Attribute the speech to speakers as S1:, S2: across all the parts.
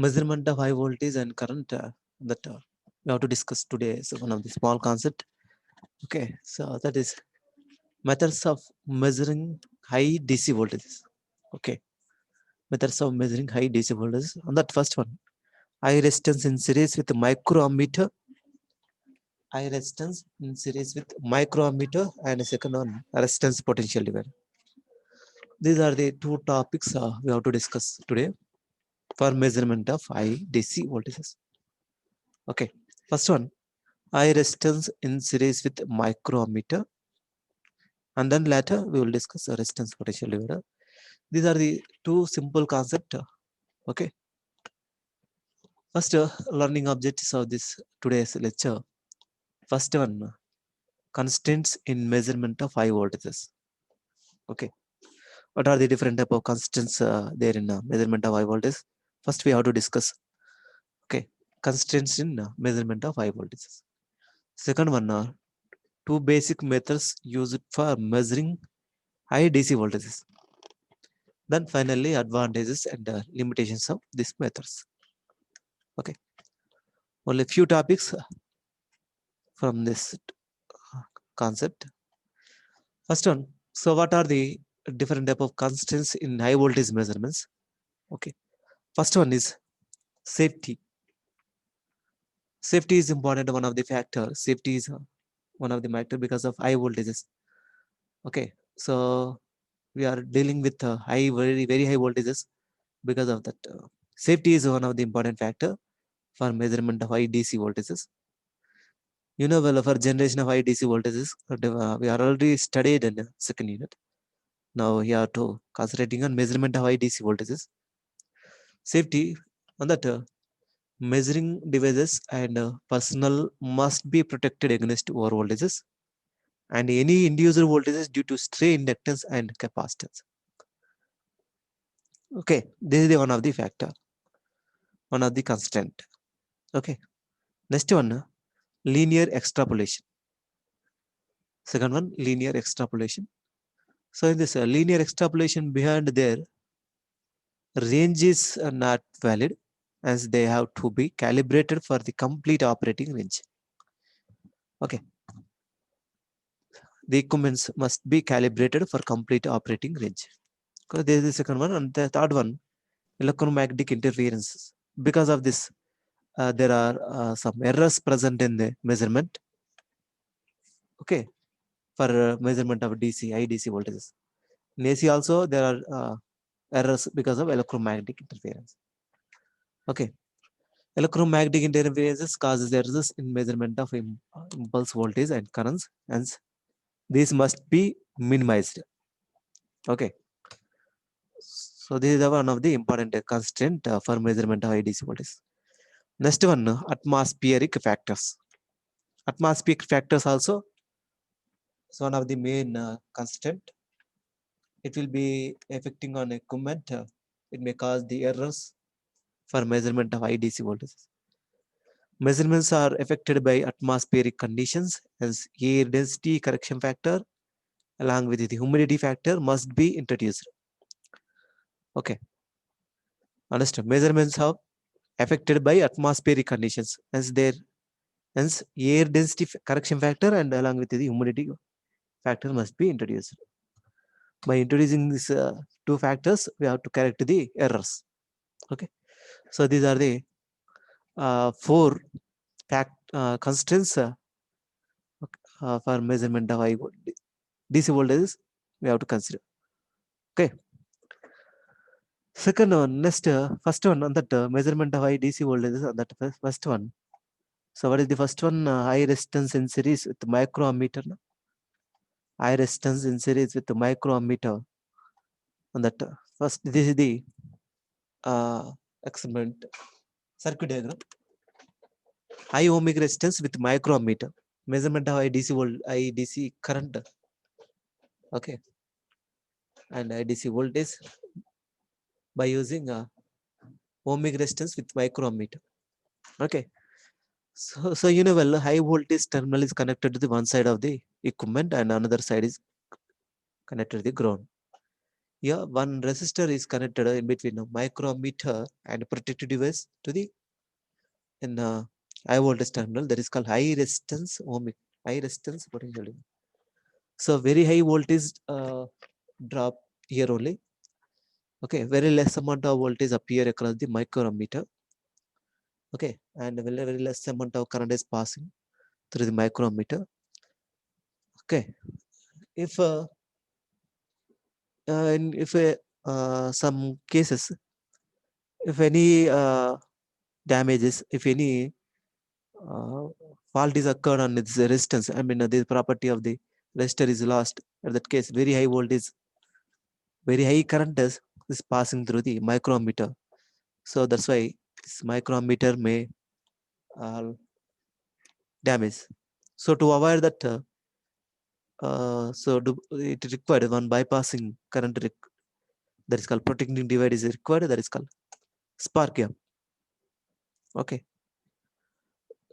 S1: measurement of high voltage and current that we have to discuss today is one of the small concept. Okay, so that is methods of measuring high DC voltages. Okay, methods of measuring high DC voltages. On that first one, high resistance in series with microammeter, high resistance in series with microammeter, and second one resistance potential divider. These are the two topics we have to discuss today for measurement of high DC voltages. Okay, first one, high resistance in series with microammeter, and then later we will discuss the resistance potential divider. These are the two simple concepts. Okay, first learning objectives of this today's lecture. First one, constants in measurement of high voltages. Okay, what are the different type of constants there in measurement of high voltage? First we have to discuss. Okay, constants in measurement of high voltages. Second one, two basic methods used for measuring high DC voltages. Then finally, advantages and limitations of these methods. Okay, only few topics from this concept. First one, so what are the different type of constants in high voltage measurements? Okay, first one is safety. Safety is important, one of the factors. Safety is one of the factor because of high voltages. Okay, so we are dealing with high, very high voltages because of that. Safety is one of the important factor for measurement of high DC voltages. You know, well, for generation of high DC voltages, we are already studied in the second unit. Now we are to concentrating on measurement of high DC voltages. Safety on that measuring devices and personnel must be protected against over voltages and any induced voltages due to stray inductance and capacitance. Okay, this is the one of the factor, one of the constant. Okay, next one, linear extrapolation. Second one, linear extrapolation. So in this linear extrapolation behind there, range is not valid as they have to be calibrated for the complete operating range. Okay, the equipments must be calibrated for complete operating range. Because there is the second one, and the third one, electromagnetic interferences. Because of this, there are some errors present in the measurement. Okay, for measurement of DC, high DC voltages. In AC also there are errors because of electromagnetic interference. Okay, electromagnetic interferences causes errors in measurement of impulse voltage and currents, hence these must be minimized. Okay, so this is one of the important constraint for measurement of high DC voltage. Next one, atmospheric factors. Atmospheric factors also is one of the main constant. It will be affecting on equipment. It may cause the errors for measurement of high DC voltages. Measurements are affected by atmospheric conditions as air density correction factor along with the humidity factor must be introduced. Okay, understand. Measurements are affected by atmospheric conditions as their hence air density correction factor and along with the humidity factor must be introduced. By introducing these two factors, we have to correct the errors. Okay, so these are the four constants for measurement of high DC voltages we have to consider. Okay. Second one, next, first one on that measurement of high DC voltages on that first one. So what is the first one? High resistance in series with microammeter. No? High resistance in series with microammeter on that first. This is the experiment circuit diagram. High ohmic resistance with microammeter. Measurement of high DC high DC current. Okay. And high DC voltage by using ohmic resistance with microammeter. Okay. So you know, well, high voltage terminal is connected to the one side of the equipment and another side is connected to the ground. Yeah, one resistor is connected in between a micrometer and protective device to the in high voltage terminal that is called high resistance ohmic, high resistance potential. So very high voltage drop here only. Okay, very less amount of voltage appear across the micrometer. Okay, and very less amount of current is passing through the micrometer. Okay, if if some cases, if any damages, if any uh, fault is occurred on its resistance, I mean the property of the resistor is lost. In that case, very high voltage, very high current is passing through the micrometer. So that's why this micrometer may uh, damage. So to avoid that, it required one bypassing current that is called protecting device is required. That is called spark gap. Okay.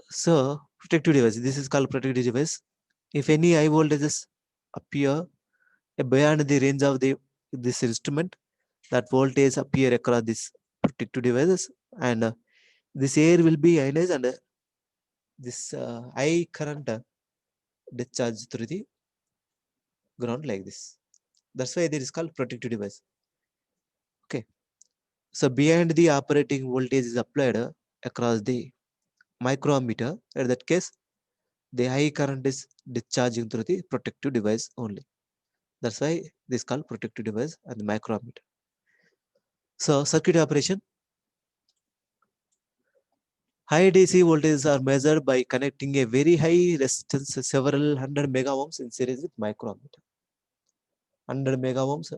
S1: So protective device. This is called protective device. If any high voltages appear beyond the range of this instrument, that voltage appear across this protective devices, and this air will be ionized, and this high current discharge through the ground like this. That's why it is called protective device. Okay. So behind the operating voltage is applied across the micrometer. In that case, the high current is discharging through the protective device only. That's why this is called protective device and the micrometer. So circuit operation. High DC voltages are measured by connecting a very high resistance, several hundred mega ohms in series with micrometer. 100 mega ohms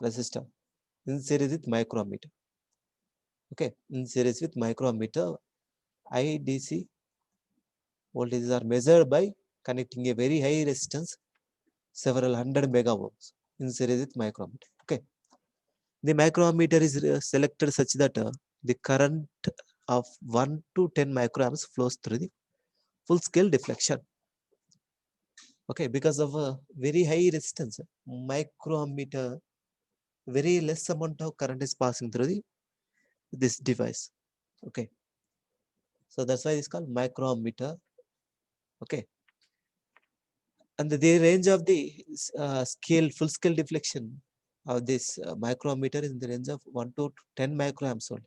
S1: resistor in series with micrometer. Okay, in series with micrometer, high DC voltages are measured by connecting a very high resistance, several hundred mega ohms in series with micrometer. Okay, the micrometer is selected such that the current of 1 to 10 microamps flows through the full scale deflection. Okay, because of a very high resistance, micrometer, very less amount of current is passing through this device. Okay, so that's why it's called micrometer. Okay, and the range of the scale, full scale deflection of this micrometer is in the range of 1 to 10 microamps only.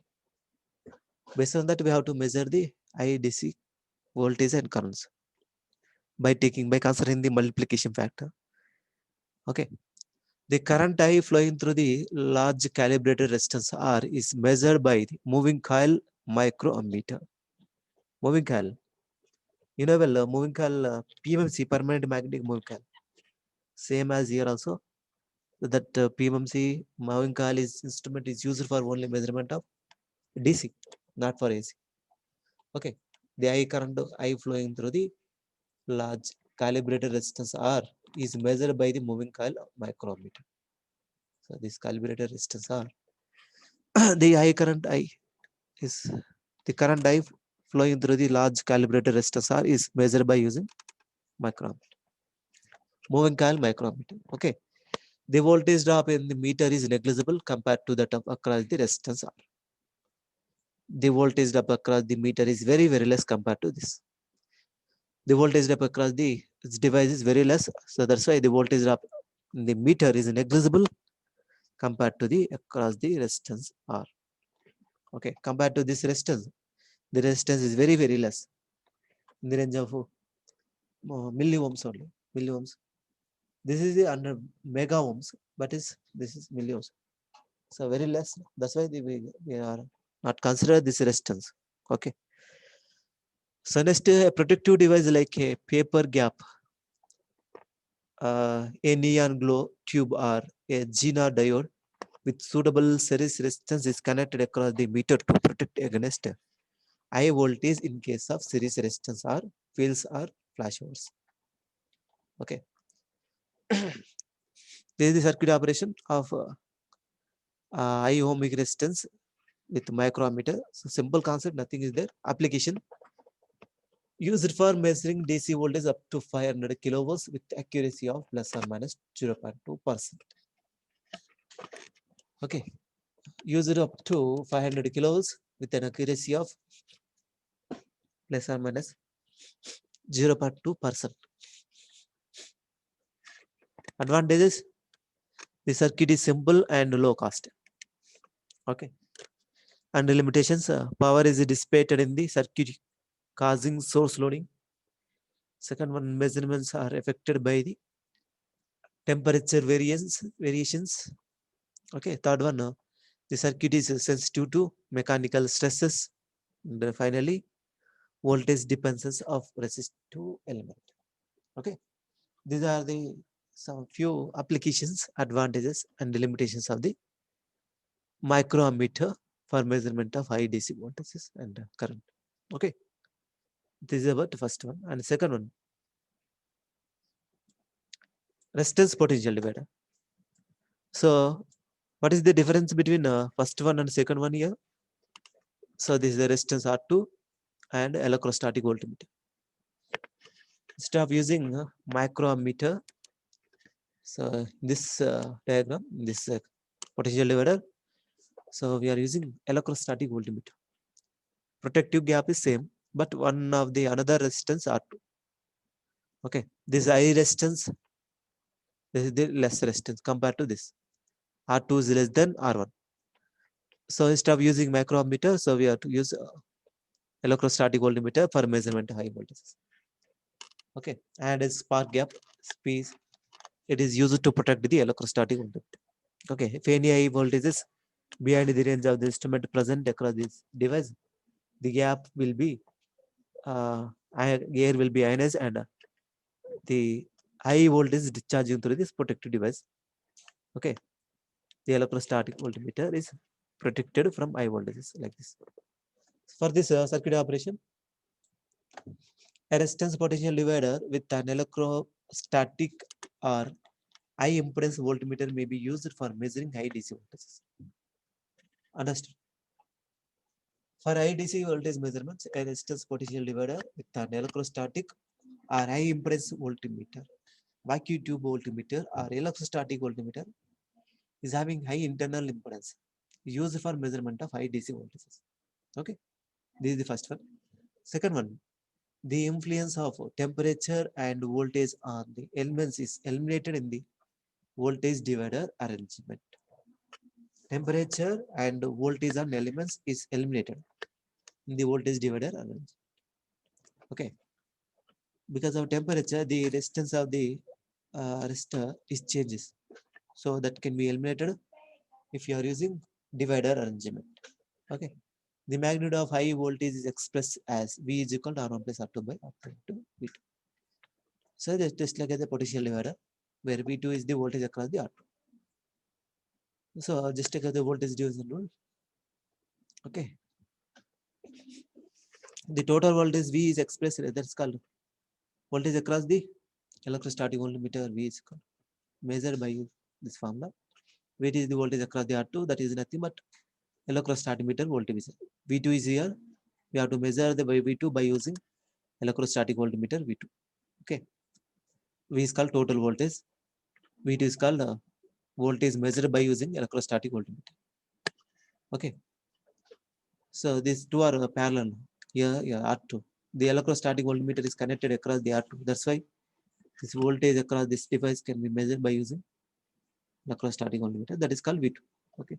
S1: Based on that, we have to measure the IDC voltage and currents by considering the multiplication factor. Okay, the current I flowing through the large calibrated resistance R is measured by the moving coil micrometer. Moving coil, well, moving coil PMMC, permanent magnetic moving coil, same as here also. That PMMC moving coil is instrument is used for only measurement of DC, not for AC. Okay, the I current I flowing through the large calibrated resistance R is measured by the moving coil micrometer. So this calibrated resistance R, the I current I is the current I flowing through the large calibrated resistance R is measured by using micrometer, moving coil micrometer. Okay, the voltage drop in the meter is negligible compared to that of across the resistance R. The voltage drop across the meter is very, very less compared to this. The voltage drop across this device is very less. So that's why the voltage drop in the meter is negligible compared to the across the resistance R. Okay, compared to this resistance, the resistance is very, very less in the range of milliohms only. Milliohms. This is the under mega ohms, but this is milliohms. So very less. That's why we are not consider this resistance. Okay. So next, a protective device like a paper gap, a neon glow tube, or a GNR diode with suitable series resistance is connected across the meter to protect against high voltage in case of series resistance or fails or flashovers. Okay. This is the circuit operation of high ohmic resistance with micrometer. So simple concept, nothing is there. Application used for measuring DC voltage up to 500 kilovolts with accuracy of plus or minus 0.2%. Okay, use it up to 500 kilos with an accuracy of less or minus 0.2%. Advantages: the circuit is simple and low cost. Okay, and the limitations: power is dissipated in the circuit, causing source loading. Second one, measurements are affected by the temperature variations. Okay, third one, the circuit is sensitive to mechanical stresses. And finally, voltage dependence of resistive element. Okay, these are the some few applications, advantages, and the limitations of the microammeter for measurement of high DC voltages and current. Okay, this is about the first one. And the second one, resistance potential divider. So, what is the difference between first one and second one here? So, this is the resistance R2 and electrostatic voltmeter. Instead of using microammeter, so this diagram, this potential divider, so we are using electrostatic voltmeter. Protective gap is same, but one of the another resistance R2. Okay, this high resistance, this is the less resistance compared to this. R2 is less than R1. So instead of using microammeter, so we have to use electrostatic voltmeter for measurement of high voltages. Okay, and a spark gap space, it is used to protect the electrostatic voltmeter. Okay, if any high voltages behind the range of the instrument present across this device, the gap will be air will be ionized and the high voltage discharging through this protective device. Okay, the electrostatic voltmeter is protected from high voltages like this. For this circuit operation, a resistance potential divider with an electrostatic or high impedance voltmeter may be used for measuring high DC voltages. Understood? For high DC voltage measurements, a resistance potential divider with an electrostatic or high impedance voltmeter, vacuum tube voltmeter, or electrostatic voltmeter is having high internal impedance used for measurement of high DC voltages. Okay, this is the first one. Second one, the influence of temperature and voltage on the elements is eliminated in the voltage divider arrangement. Temperature and voltage on elements is eliminated in the voltage divider arrangement. Okay, because of temperature, the resistance of the resistor is changes. So that can be eliminated if you are using divider arrangement. Okay, the magnitude of high voltage is expressed as V is equal to R1 plus R2 by R2 into V2. So just like as a potential divider, where V2 is the voltage across the R2. So just take the voltage division rule. Okay, the total voltage V is expressed, that's called voltage across the electrostatic voltmeter. V is measured by this formula. What is the voltage across the R2? That is nothing but electrostatic meter voltage. V2 is here. We have to measure the V2 by using electrostatic voltmeter V2. Okay, V is called total voltage. V2 is called voltage measured by using electrostatic voltmeter. Okay, so these two are parallel. Here, R2. The electrostatic voltmeter is connected across the R2. That's why this voltage across this device can be measured by using electrostatic voltmeter. That is called V2. Okay,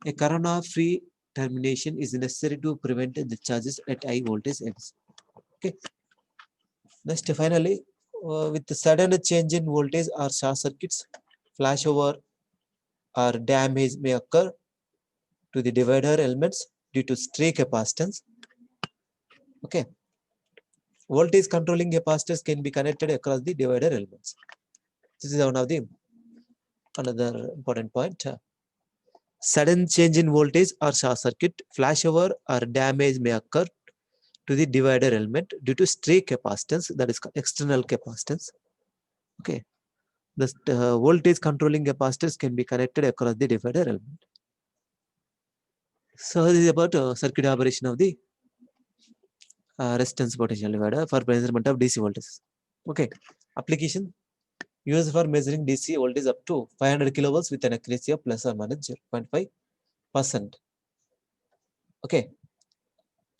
S1: a corona-free termination is necessary to prevent the charges at high voltage ends. Okay. Next, finally, with the sudden change in voltage or short circuits, flashover or damage may occur to the divider elements due to stray capacitance. Okay. Voltage controlling capacitors can be connected across the divider elements. This is one of the another important point. Sudden change in voltage or short circuit, flashover or damage may occur to the divider element due to stray capacitance, that is external capacitance. Okay, the voltage controlling capacitors can be connected across the divider element. So this is about circuit operation of the resistance potential divider for measurement of DC voltages. Okay, application. used for measuring DC voltage up to 500 kilovolts with an accuracy of plus or minus 0.5%. Okay,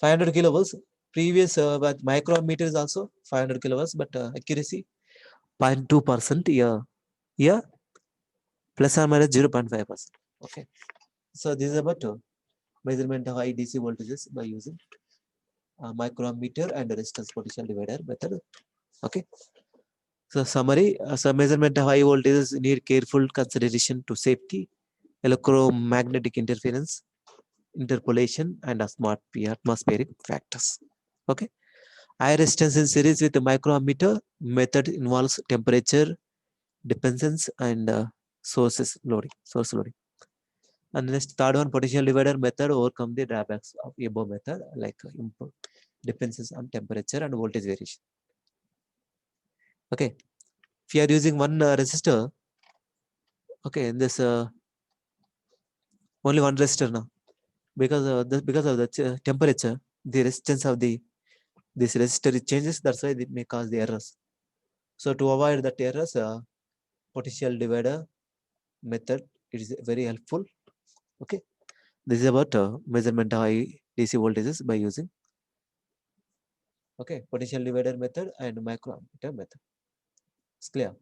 S1: 500 kilovolts. Previous but micrometer is also 500 kilovolts, but accuracy 0.2% here plus or minus 0.5%. Okay, so this is about measurement of high DC voltages by using micrometer and resistance potential divider method. Okay. So summary, so measurement of high voltages need careful consideration to safety, electromagnetic interference, interpolation, and atmospheric factors. Okay. High resistance in series with the micrometer method involves temperature dependence and source loading. And next third one, potential divider method overcome the drawbacks of above method like input dependencies on temperature and voltage variation. Okay, if you are using one resistor, okay, in this only one resistor now, because of the temperature, the resistance of this resistor it changes. That's why it may cause the errors. So to avoid that errors, potential divider method is very helpful. Okay, this is about measurement of high DC voltages by using potential divider method and micrometer method. It's clear.